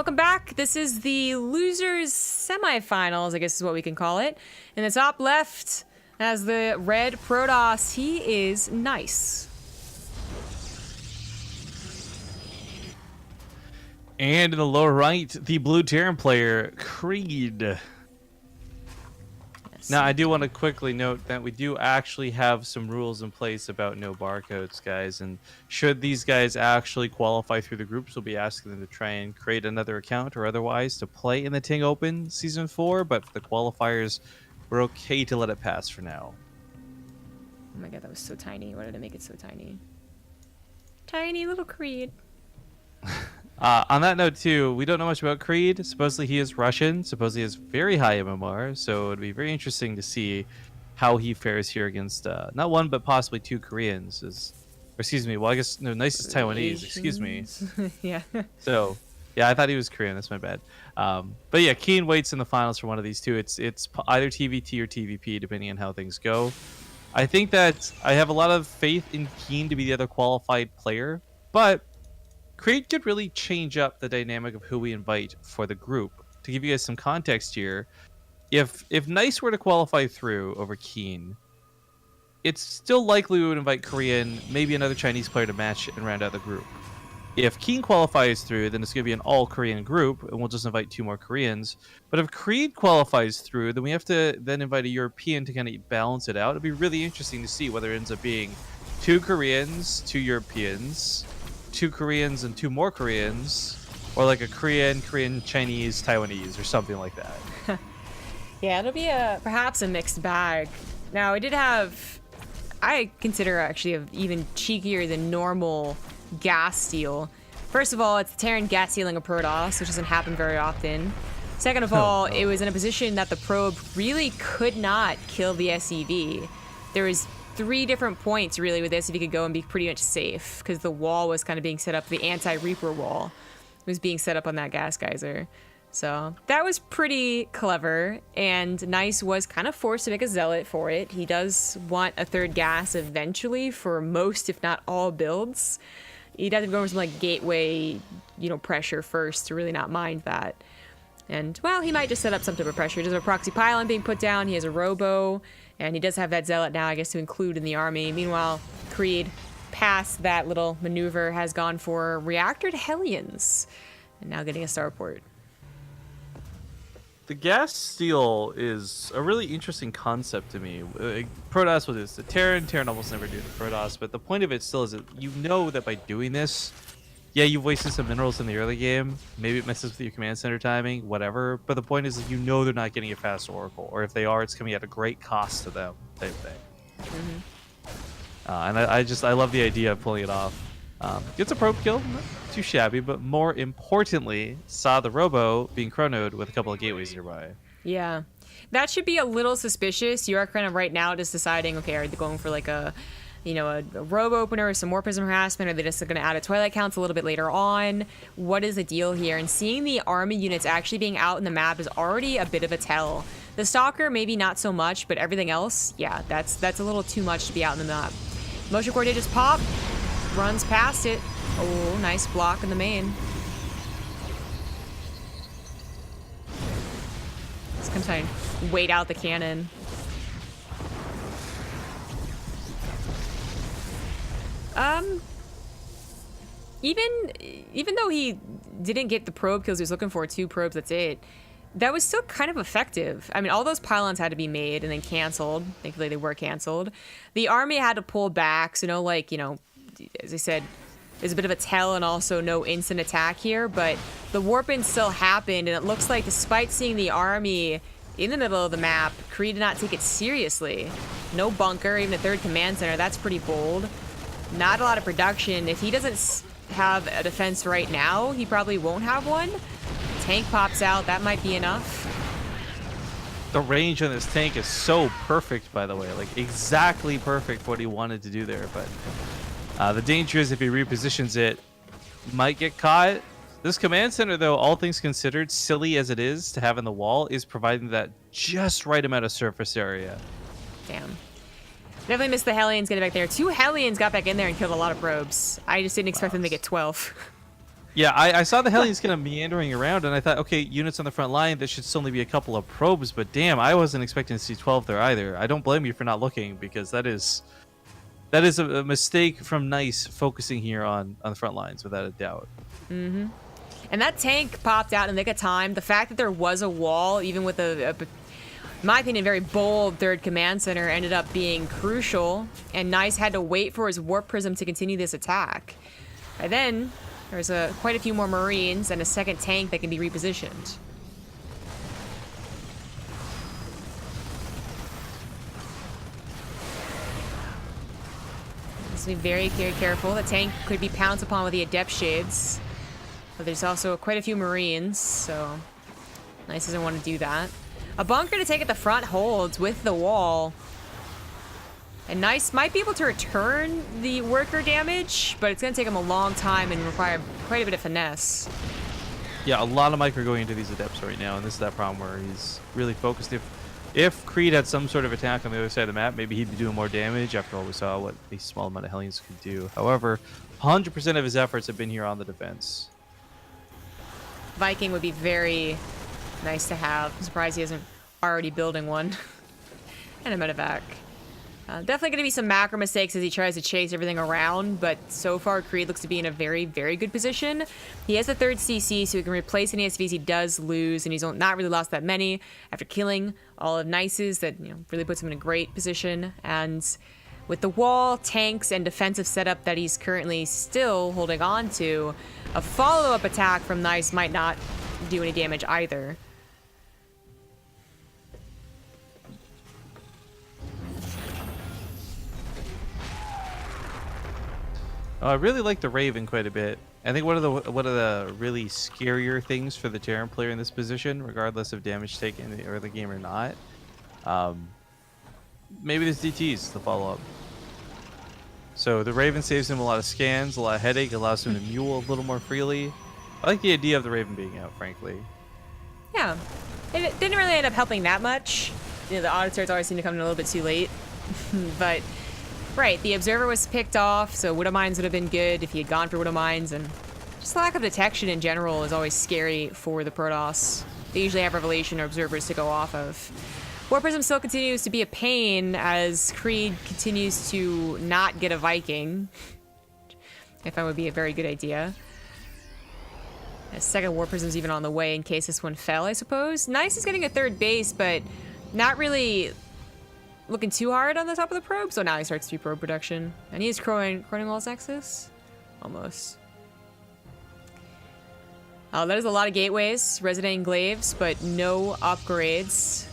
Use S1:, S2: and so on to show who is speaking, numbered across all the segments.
S1: Welcome back. This is the losers semifinals, I guess is what we can call it. In the top left, as the red Protoss, he is nice.
S2: And in the lower right, the blue Terran player, Creed.
S1: Yes.
S2: Now, I do want to quickly note that we do actually have some rules in place about no barcodes, guys. And should these guys actually qualify through the groups, we'll be asking them to try and create another account or otherwise to play in the TING Open Season 4. But for the qualifiers, we're okay to let it pass for now.
S1: Oh my god, that was so tiny. Why did I make it so tiny? Tiny little Creed.
S2: On that note, too, we don't know much about Creed. Supposedly he is Russian. Supposedly he has very high MMR. So it'd be very interesting to see how he fares here against not one, but possibly two Koreans. Or excuse me. Well, I guess no, nice is Taiwanese. Excuse me.
S1: Yeah.
S2: So, yeah, I thought he was Korean. That's my bad. But yeah, Keen waits in the finals for one of these two. It's either TVT or TvP, depending on how things go. I think that I have a lot of faith in Keen to be the other qualified player, but Creed could really change up the dynamic of who we invite for the group. To give you guys some context here, if Nice were to qualify through over Keen, it's still likely we would invite Korean, maybe another Chinese player to match and round out the group. If Keen qualifies through, then it's going to be an all-Korean group, and we'll just invite two more Koreans. But if Creed qualifies through, then we have to then invite a European to kind of balance it out. It'd be really interesting to see whether it ends up being two Koreans, two Europeans, two Koreans and two more Koreans, or like a Korean, Chinese, Taiwanese, or something like that.
S1: Yeah, it'll be perhaps a mixed bag. Now, I consider actually even cheekier than normal gas steal. First of all, it's Terran gas stealing a Protoss, which doesn't happen very often. Second of all, it was in a position that the probe really could not kill the SEV. There was 3 different points really with this if you could go and be pretty much safe, because the wall was kind of being set up, the anti-Reaper wall was being set up on that gas geyser. So that was pretty clever, and Nice was kind of forced to make a zealot for it. He does want a third gas eventually for most, if not all, builds. He'd have to go for some like gateway, pressure first to really not mind that. And, well, he might just set up some type of pressure. He does have a proxy pylon being put down. He has a robo. And he does have that zealot now, I guess, to include in the army. Meanwhile, Creed, past that little maneuver, has gone for reactor to Hellions. And now getting a starport.
S2: The gas steal is a really interesting concept to me. Protoss will do this to Terran. Terran almost never do the Protoss. But the point of it still is that you know that by doing this, yeah, you've wasted some minerals in the early game. Maybe it messes with your command center timing, whatever. But the point is that you know they're not getting a fast Oracle. Or if they are, it's coming at a great cost to them, type thing. And I love the idea of pulling it off. Gets a probe kill, not too shabby, but more importantly, saw the robo being chronoed with a couple of gateways nearby.
S1: Yeah. That should be a little suspicious. You are kind of right now just deciding, okay, are they going for like a robe opener or some more prism harassment? Or are they just going to add a twilight counts a little bit later on? What is the deal here? And seeing the army units actually being out in the map is already a bit of a tell. The stalker, maybe not so much, but everything else, yeah, that's a little too much to be out in the map. Motion core just pop, runs past it. Oh, nice block in the main. It's gonna try and wait out the cannon. Even though he didn't get the probe kills he was looking for, 2 probes, that's it, that was still kind of effective. I mean, all those pylons had to be made and then canceled. Thankfully, they were canceled. The army had to pull back, so no, as I said, there's a bit of a tell and also no instant attack here, but the warp-in still happened, and it looks like despite seeing the army in the middle of the map, Creed did not take it seriously. No bunker, even a 3rd command center, that's pretty bold. Not a lot of production. If he doesn't have a defense right now, he probably won't have one. Tank pops out, that might be enough.
S2: The range on this tank is so perfect, by the way, like exactly perfect for what he wanted to do there. But the danger is if he repositions it, might get caught. This command center, though, all things considered, silly as it is to have in the wall, is providing that just right amount of surface area.
S1: Damn. Definitely missed the Hellions getting back there. 2 Hellions got back in there and killed a lot of probes. I just didn't expect them to get 12.
S2: Yeah, I saw the Hellions kind of meandering around, and I thought, okay, units on the front line, there should still only be a couple of probes, but damn, I wasn't expecting to see 12 there either. I don't blame you for not looking, because that is a mistake from NiCE focusing here on the front lines, without a doubt.
S1: Mm-hmm. And that tank popped out in the nick of time. The fact that there was a wall, even with in my opinion, very bold third command center, ended up being crucial, and NiCE had to wait for his warp prism to continue this attack. And then there's quite a few more Marines and a second tank that can be repositioned. Just be very careful. The tank could be pounced upon with the Adept Shades. But there's also quite a few Marines, so NiCE doesn't want to do that. A bunker to take at the front holds with the wall. And NiCE might be able to return the worker damage, but it's going to take him a long time and require quite a bit of finesse.
S2: Yeah, a lot of micro going into these Adepts right now, and this is that problem where he's really focused. If Creed had some sort of attack on the other side of the map, maybe he'd be doing more damage. After all, we saw what a small amount of Hellions could do. However, 100% of his efforts have been here on the defense.
S1: Viking would be very nice to have. I'm surprised he isn't already building one. And a medevac. Definitely going to be some macro mistakes as he tries to chase everything around, but so far Creed looks to be in a very, very good position. He has a third CC, so he can replace any SVs he does lose, and he's not really lost that many after killing all of NiCE's. That really puts him in a great position. And with the wall, tanks, and defensive setup that he's currently still holding on to, a follow-up attack from NiCE might not do any damage either.
S2: I really like the Raven quite a bit. I think one of the really scarier things for the Terran player in this position, regardless of damage taken in the early game or not, maybe this DT's the follow-up. So the Raven saves him a lot of scans, a lot of headache, allows him to mule a little more freely. I like the idea of the Raven being out, frankly.
S1: Yeah, it didn't really end up helping that much. The auditors always seem to come in a little bit too late, but. Right, the Observer was picked off, so Widow Mines would have been good if he had gone for Widow Mines, and just lack of detection in general is always scary for the Protoss. They usually have Revelation or Observers to go off of. Warp Prism still continues to be a pain as Creed continues to not get a Viking. If that would be a very good idea. A second Warp Prism's even on the way in case this one fell, I suppose. NiCE is getting a third base, but not really looking too hard on the top of the probe, so now he starts to do probe production. And he is crowing Wall's Nexus? Almost. There's a lot of gateways, resident enclaves, but no upgrades.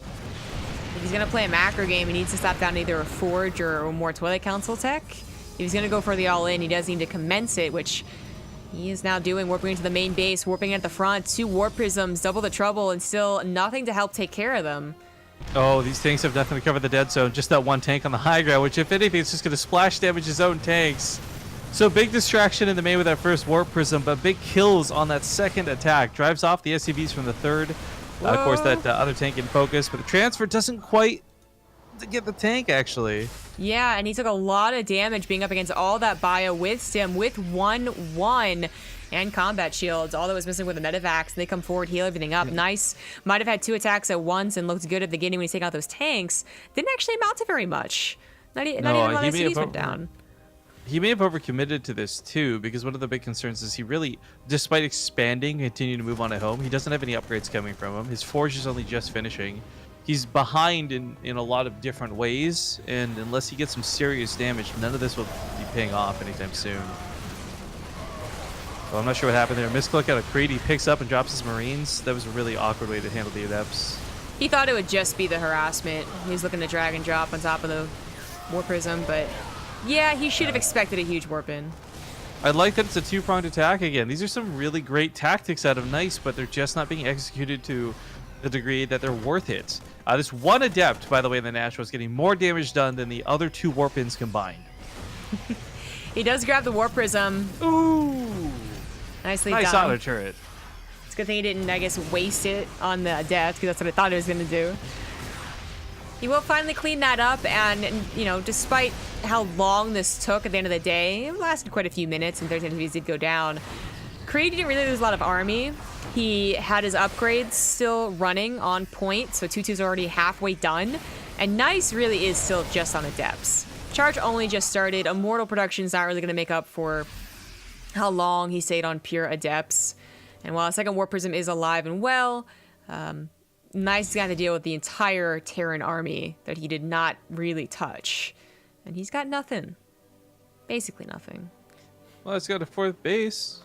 S1: If he's gonna play a macro game, he needs to stop down either a Forge or more Twilight Council tech. If he's gonna go for the all-in, he does need to commence it, which he is now doing, warping into the main base, warping at the front, 2 Warp Prisms, double the trouble, and still nothing to help take care of them.
S2: Oh, these tanks have nothing to cover the dead zone. Just that one tank on the high ground, which if anything, is just going to splash damage his own tanks. So big distraction in the main with that first Warp Prism, but big kills on that second attack. Drives off the SCVs from the third. Of course, that other tank in focus, but the transfer doesn't quite get the tank, actually.
S1: Yeah, and he took a lot of damage being up against all that bio with Stim, with 1-1. And combat shields. All that was missing with the medevacs, and they come forward, heal everything up. NiCE might have had 2 attacks at once and looked good at the beginning when he's taking out those tanks. Didn't actually amount to very much. Not even a lot of SCVs went down.
S2: He may have overcommitted to this too, because one of the big concerns is he really, despite expanding, continue to move on at home. He doesn't have any upgrades coming from him. His Forge is only just finishing. He's behind in a lot of different ways, and unless he gets some serious damage, none of this will be paying off anytime soon. Well, I'm not sure what happened there. Misclick out of Creed. He picks up and drops his Marines. That was a really awkward way to handle the Adepts.
S1: He thought it would just be the harassment. He was looking to drag and drop on top of the Warp Prism, but yeah, he should have expected a huge warp in.
S2: I like that it's a 2-pronged attack again. These are some really great tactics out of NiCE, but they're just not being executed to the degree that they're worth it. This one Adept, by the way, in the Nashville is getting more damage done than the other 2 warp ins combined.
S1: He does grab the Warp Prism.
S2: Ooh!
S1: Nicely
S2: nice
S1: done.
S2: auto turret.
S1: It's a good thing he didn't, I guess, waste it on the Adept, because that's what I thought he was going to do. He will finally clean that up, and you know, despite how long this took at the end of the day, it lasted quite a few minutes, and 13 TVs did go down. Creed didn't really lose a lot of army. He had his upgrades still running on point, so 2-2's already halfway done, and Nice really is still just on Adepts. Charge only just started. Immortal production's not really going to make up for how long he stayed on pure Adepts. And while a second War Prism is alive and well, Nice has got to deal with the entire Terran army that he did not really touch. And he's got nothing. Basically nothing.
S2: Well, it's got a 4th base.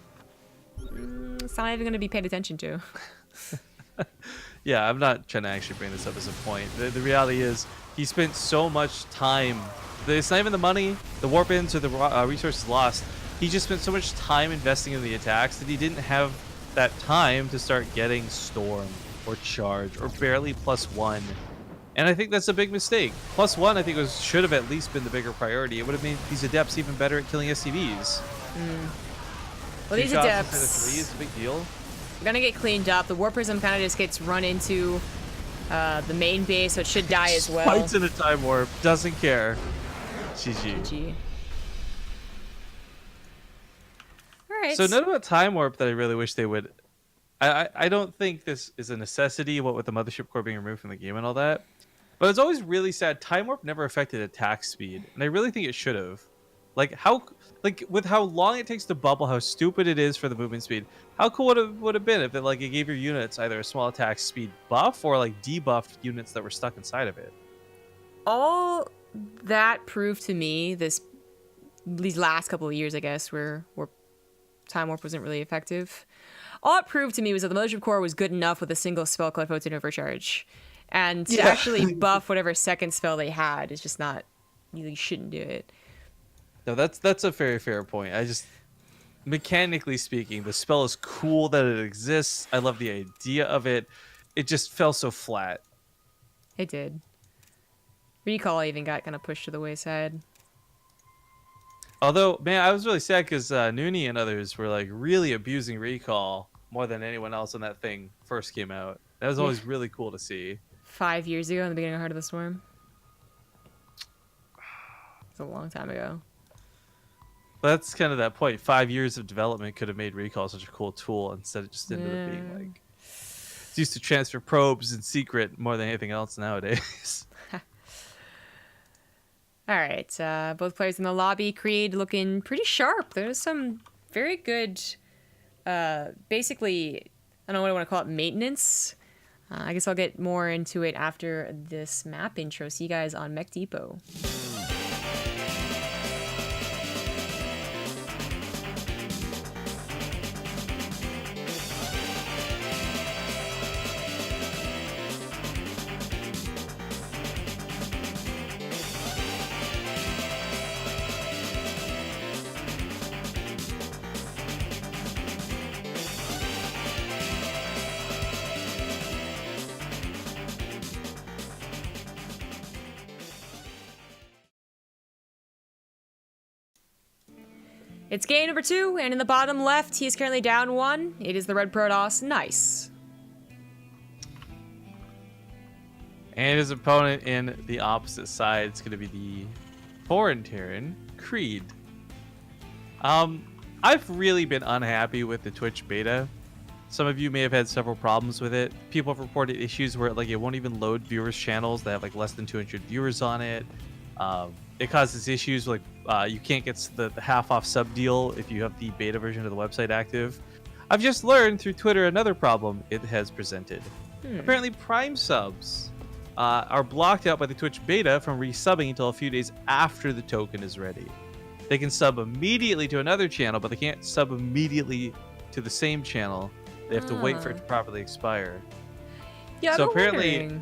S1: It's not even going to be paid attention to.
S2: Yeah, I'm not trying to actually bring this up as a point. The reality is he spent so much time. It's not even the money, the warp ins, or the resources lost. He just spent so much time investing in the attacks that he didn't have that time to start getting Storm or Charge or barely +1. And I think that's a big mistake. +1, I think, should have at least been the bigger priority. It would have made these Adepts even better at killing SCVs.
S1: Well, these Adepts
S2: is a big deal.
S1: Gonna get cleaned up. The War Prism kind of just gets run into the main base, so it should die as well.
S2: Fights in a time warp, doesn't care. GG.
S1: GG. All right.
S2: So note about time warp that I really wish they would. I don't think this is a necessity, what with the mothership core being removed from the game and all that. But it's always really sad. Time warp never affected attack speed, and I really think it should have. Like with how long it takes to bubble, how stupid it is for the movement speed. How cool would have been if it gave your units either a small attack speed buff or debuffed units that were stuck inside of it.
S1: All that proved to me these last couple of years, I guess, where time warp wasn't really effective. All it proved to me was that the mothership core was good enough with a single spell called Photon Overcharge, and to actually buff whatever second spell they had is just not. You shouldn't do it.
S2: No, that's a very fair point. I just, mechanically speaking, the spell is cool that it exists. I love the idea of it. It just fell so flat.
S1: It did. Recall even got kind of pushed to the wayside.
S2: Although, man, I was really sad because Noonie and others were really abusing Recall more than anyone else when that thing first came out. That was always really cool to see.
S1: 5 years ago in the beginning of Heart of the Swarm. It's a long time ago.
S2: That's kind of that point. 5 years of development could have made Recall such a cool tool. Instead, it just ended up being it's used to transfer probes in secret more than anything else nowadays.
S1: All right, both players in the lobby. Creed looking pretty sharp. There's some very good, basically, I don't know what I want to call it, maintenance. I guess I'll get more into it after this map intro. See you guys on Mech Depot. It's game number 2, and in the bottom left, he is currently down 1. It is the Red Protoss, Nice.
S2: And his opponent in the opposite side is going to be the foreign Terran, Creed. I've really been unhappy with the Twitch beta. Some of you may have had several problems with it. People have reported issues where it won't even load viewers' channels that have less than 200 viewers on it. It causes issues you can't get the half-off sub deal if you have the beta version of the website active. I've just learned through Twitter another problem it has presented. Apparently Prime subs are blocked out by the Twitch beta from resubbing until a few days after the token is ready. They can sub immediately to another channel, but they can't sub immediately to the same channel. They have to wait for it to properly expire.
S1: Yeah,
S2: so apparently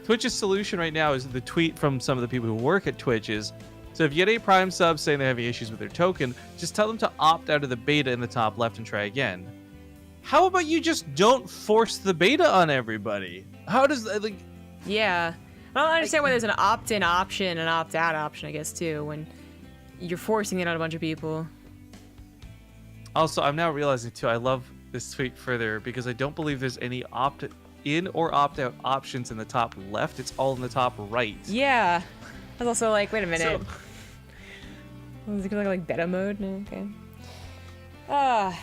S2: Twitch's solution right now is the tweet from some of the people who work at Twitch is, so if you get a Prime sub saying they're having issues with their token, just tell them to opt out of the beta in the top left and try again. How about you just don't force the beta on everybody? How does that,
S1: Yeah. I don't understand why there's an opt-in option and an opt-out option, I guess, too, when you're forcing it on a bunch of people.
S2: Also, I'm now realizing, too, I love this tweet further because I don't believe there's any in or opt-out options in the top left. It's all in the top right.
S1: Yeah. I was also like, wait a minute.
S2: So,
S1: Does it look like beta mode? No, okay.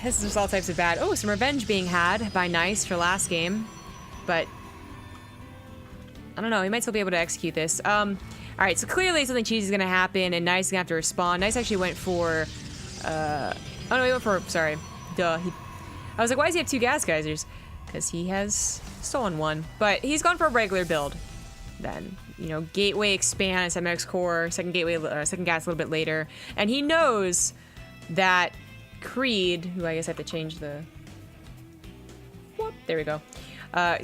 S1: This is just all types of bad. Oh, some revenge being had by Nice for last game. But I don't know, he might still be able to execute this. Alright, so clearly something cheesy is gonna happen and Nice is gonna have to respond. Nice actually went for oh no, he went for, sorry. Duh. I was like, why does he have 2 gas geysers? Because he has stolen one. But he's gone for a regular build then. You know, gateway expand, SMX core, second gateway, second gas a little bit later. And he knows that Creed, who I guess I have to change the... Whoop, there we go.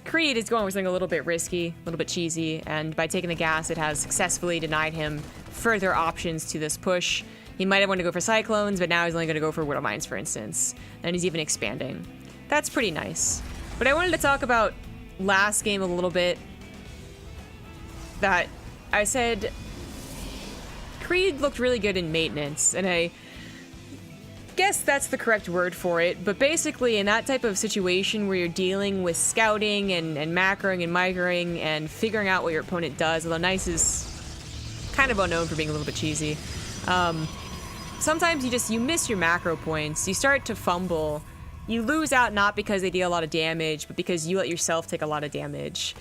S1: Creed is going for something a little bit risky, a little bit cheesy, and by taking the gas, it has successfully denied him further options to this push. He might have wanted to go for Cyclones, but now he's only going to go for Widow Mines, for instance. And he's even expanding. That's pretty nice. But I wanted to talk about last game a little bit. That I said Creed looked really good in maintenance, and I guess that's the correct word for it, but basically in that type of situation where you're dealing with scouting and macroing and microing and figuring out what your opponent does, although Nice is kind of unknown for being a little bit cheesy, sometimes you miss your macro points, you start to fumble, you lose out not because they deal a lot of damage, but because you let yourself take a lot of damage.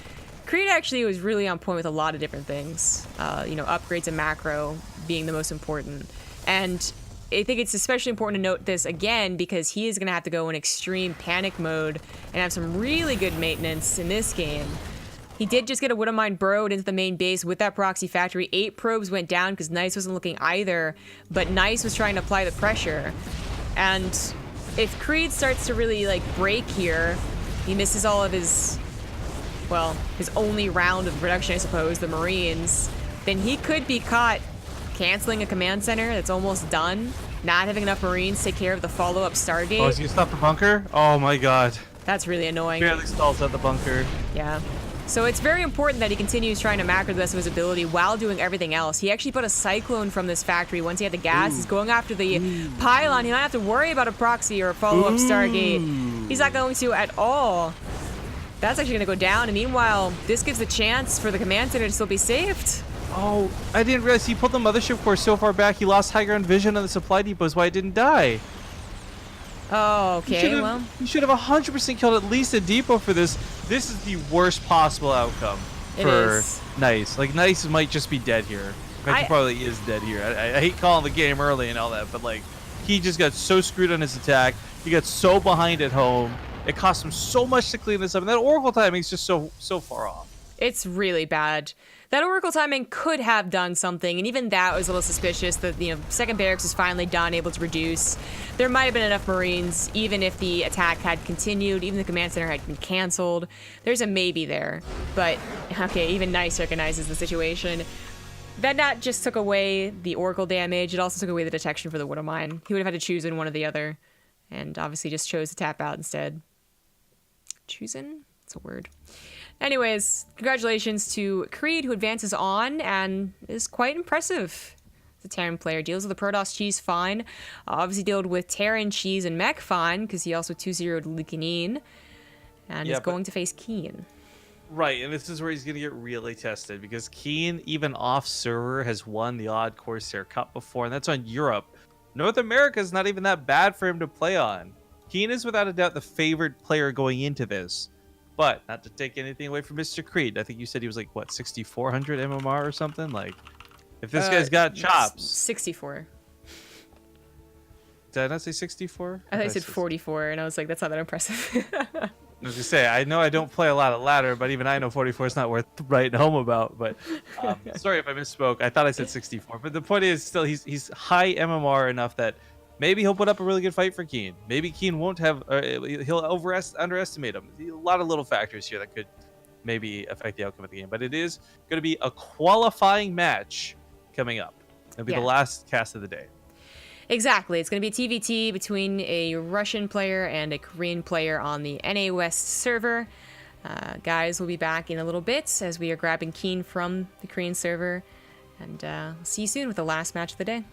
S1: Creed actually was really on point with a lot of different things, you know, upgrades and macro being the most important, and I think it's especially important to note this again because he is going to have to go in extreme panic mode and have some really good maintenance in this game. He did just get a Widowmine burrowed into the main base with that proxy factory. 8 probes went down because Nice wasn't looking either, but Nice was trying to apply the pressure. And if Creed starts to really, like, break here, he misses all of his, well, his only round of production, I suppose, the Marines, then he could be caught canceling a command center that's almost done, not having enough Marines take care of the follow-up Stargate.
S2: oh, is he gonna stop the bunker? Oh my god.
S1: That's really annoying.
S2: Barely stalls at the bunker.
S1: Yeah. So it's very important that he continues trying to macro the best of his ability while doing everything else. He actually put a Cyclone from this factory once he had the gas. He's going after the pylon. He might have to worry about a proxy or a follow-up Stargate. He's not going to at all. That's actually going to go down. And meanwhile, this gives a chance for the command center to still be saved.
S2: Oh, I didn't realize he pulled the mothership core so far back he lost high ground vision on the supply depot is why it didn't die.
S1: Oh, okay, well.
S2: You should have 100% killed at least a depot for this. This is the worst possible outcome for Nice. Like, Nice might just be dead here. In fact, he probably is dead here. I hate calling the game early and all that, but, like, he just got so screwed on his attack. He got so behind at home. It cost him so much to clean this up. And that Oracle timing is just so far off.
S1: It's really bad. That Oracle timing could have done something, and even that was a little suspicious that, you know, second barracks is finally done, able to reduce. There might have been enough Marines, even if the attack had continued, even the command center had been canceled. There's a maybe there, but, okay, even Nice recognizes the situation. That not just took away the Oracle damage, it also took away the detection for the Widowmine. He would have had to choose in one or the other, and obviously just chose to tap out instead. Choosing? That's a word. Anyways, congratulations to Creed, who advances on and is quite impressive. The Terran player deals with the Protoss cheese fine. Obviously dealt with Terran cheese and mech fine, because he also 2-0'd Lucanine. And is going to face Keen.
S2: Right, and this is where he's going to get really tested, because Keen, even off-server, has won the odd Corsair Cup before, and that's on Europe. North America is not even that bad for him to play on. Keen is without a doubt the favored player going into this. But, not to take anything away from Mr. Creed, I think you said he was like, what, 6,400 MMR or something? Like, if this guy's got chops.
S1: 64.
S2: Did I not say 64?
S1: I thought I said 44, and I was like, that's not that impressive.
S2: I was going to say, I know I don't play a lot of ladder, but even I know 44 is not worth writing home about. But sorry if I misspoke. I thought I said 64. But the point is, still, he's high MMR enough that maybe he'll put up a really good fight for Keen. Maybe Keen won't have... he'll underestimate him. A lot of little factors here that could maybe affect the outcome of the game. But it is going to be a qualifying match coming up. It'll be the last cast of the day.
S1: Exactly. It's going to be a TvT between a Russian player and a Korean player on the NA West server. Guys will be back in a little bit as we are grabbing Keen from the Korean server. And see you soon with the last match of the day.